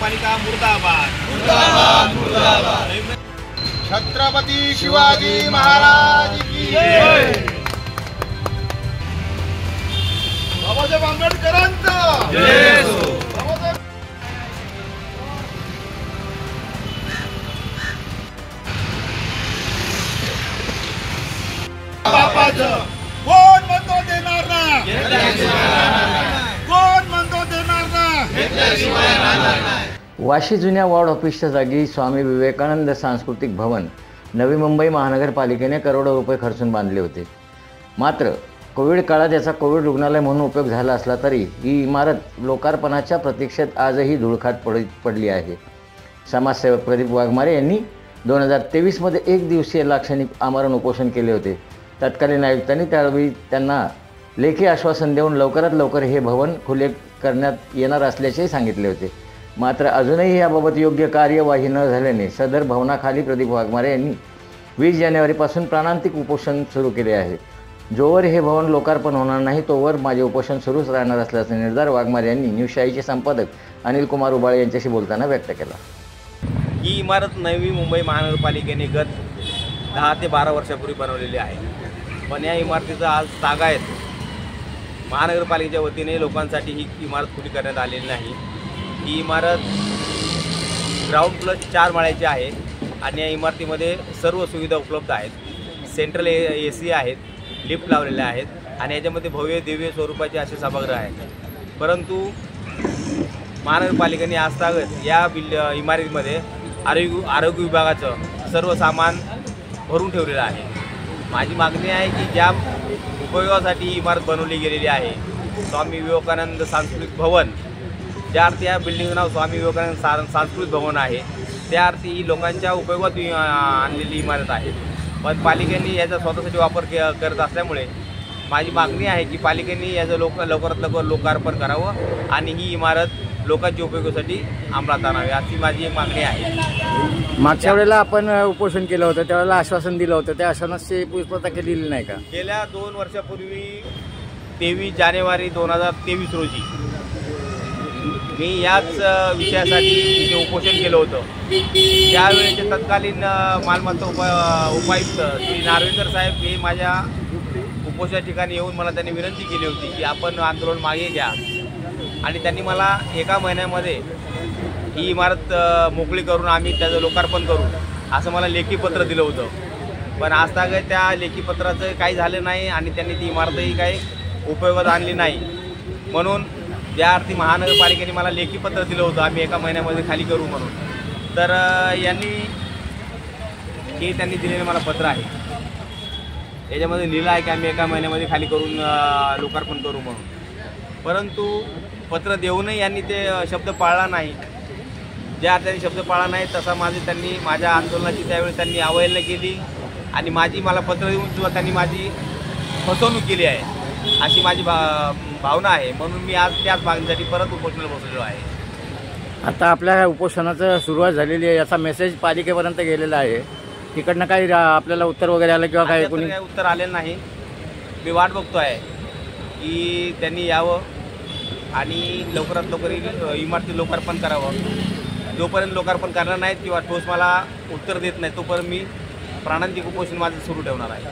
महानगरपालिका मुर्दाबाद मुर्दाबाद मुर्दाबाद। छत्रपती शिवाजी महाराज की जय। बाबासाहेब आंबेडकरांचा जय हो। बापाचं कोण म्हणतो देणार ना, कोण म्हणतो देणार ना। वाशी जुन्या वॉर्ड ऑफिसच्या जागी स्वामी विवेकानंद सांस्कृतिक भवन नवी मुंबई महानगरपालिकेने करोडो रुपये खर्चून बांधले होते। मात्र कोविड काळात याचा कोविड रुग्णालय म्हणून उपयोग झाला असला तरी ही इमारत लोकार्पणाच्या प्रतीक्षेत आजही धुळखात पडली आहे। समाजसेवक प्रदीप वाघमारे यांनी 2023 मध्ये एक दिवसीय लाक्षणिक आमरण उपोषण केले होते। तत्कालीन आयुक्तांनी त्यावेळी त्यांना लेखी आश्वासन देऊन लवकरात लवकर हे भवन खुले करण्यात येणार असल्याचे सांगितले होते। मात्र अजूनही याबाबत योग्य कार्यवाही न झाल्याने सदर भवनाखाली प्रदीप वाघमारे यांनी 20 जानेवारीपासून प्राणांतिक उपोषण सुरू केले आहे। जोवर हे भवन लोकार्पण होणार नाही तोवर माझे उपोषण सुरूच राहणार असल्याचा निर्धार वाघमारे यांनी न्यूजशाहीचे संपादक अनिल कुमार उबाळे यांच्याशी बोलताना व्यक्त केला। ही इमारत नवी मुंबई महानगरपालिकेने गत 10 ते 12 वर्षापूर्वी बनवलेली आहे, पण या इमारतीचा आज तागायत महानगरपालिकेच्या वतीने लोकांसाठी ही इमारत खुली करण्यात आलेली नाही। ही इमारत ग्राउंड प्लस 4 माळ्याची आहे आणि या इमारतीमध्ये सर्व सुविधा उपलब्ध आहेत। सेंट्रल AC आहेत, लिफ्ट लावलेले आहेत आणि याच्यामध्ये भव्य दिव्य स्वरूपाचे असे सभागृह आहेत। परंतु महानगरपालिकेने आजतागत या इमारतीमध्ये आरोग्य विभागाचं सर्व सामान भरून ठेवलेलं आहे। माझी मागणी आहे की ज्या उपयोगासाठी ही इमारत बनवली गेलेली आहे, स्वामी विवेकानंद सांस्कृतिक भवन, ज्या अर्थी या बिल्डिंगचं नाव स्वामी विवेकानंद सांस्कृतिक भवन आहे, त्या अर्थी ही लोकांच्या उपयोगात आणलेली इमारत आहे। पण पालिकेने याचा स्वतःसाठी वापर करत असल्यामुळे माझी मागणी आहे की पालिकेने याचं लवकरात लवकर लोकार्पण करावं आणि ही इमारत लोकांच्या उपयोगासाठी अंमलात आणावी, अशी माझी एक मागणी आहे। मागच्या वेळेला आपण उपोषण केलं होतं, त्यावेळेला आश्वासन दिलं होतं, त्या आश्वासनाची पूर्तता केलेली नाही का? गेल्या 2 वर्षापूर्वी 23 जानेवारी 2023 रोजी मी याच विषयासाठी इथे उपोषण केलं होतं। त्यावेळेचे तत्कालीन मालमत्ता उपायुक्त श्री नार्वेकर साहेब हे माझ्या उपोषणा ठिकाणी येऊन मला त्यांनी विनंती केली होती की आपण आंदोलन मागे घ्या आणि त्यांनी मला एका महिन्यामध्ये ही इमारत मोकळी करून आम्ही त्याचं लोकार्पण करू असं मला लेखी पत्र दिलं होतं। पण आजतागत त्या लेखी पत्राचं काही झालं नाही आणि त्यांनी ती इमारतही काही उपयोगात आणली नाही। म्हणून ज्या अर्थी महानगरपालिकेने मला लेखी पत्र दिलं होतं आम्ही एका महिन्यामध्ये खाली करू म्हणून, तर त्यांनी दिलेलं मला पत्र आहे, याच्यामध्ये लिहिलं आहे की आम्ही एका महिन्यामध्ये खाली करून लोकार्पण करू म्हणून। परंतु पत्र देऊनही यांनी ते शब्द पाळला नाही। ज्या अर्थाने शब्द पाळला नाही तसा त्यांनी माझ्या आंदोलनाची त्यावेळी त्यांनी अवहेलना केली आणि मला पत्र देऊन सुद्धा त्यांनी माझी फसवणूक केली आहे अशी माझी भावना आहे। म्हणून मी आज त्याच मागणीसाठी परत उपोषणाला बसलेलो आहे। आता आपल्या उपोषणाचं सुरुवात झालेली आहे, याचा मेसेज पालिकेपर्यंत गेलेला आहे, तिकडनं काही आपल्याला उत्तर वगैरे आलं किंवा काही कोणी उत्तर आलेलं नाही। मी वाट बघतो आहे की त्यांनी यावं आणि लवकरात लवकर इमारती लोकार्पण करावं। जोपर्यंत लोकार्पण करणार नाहीत किंवा ठोस मला उत्तर देत नाही तोपर्यंत मी प्राणांतिक उपोषण माझं सुरू ठेवणार आहे।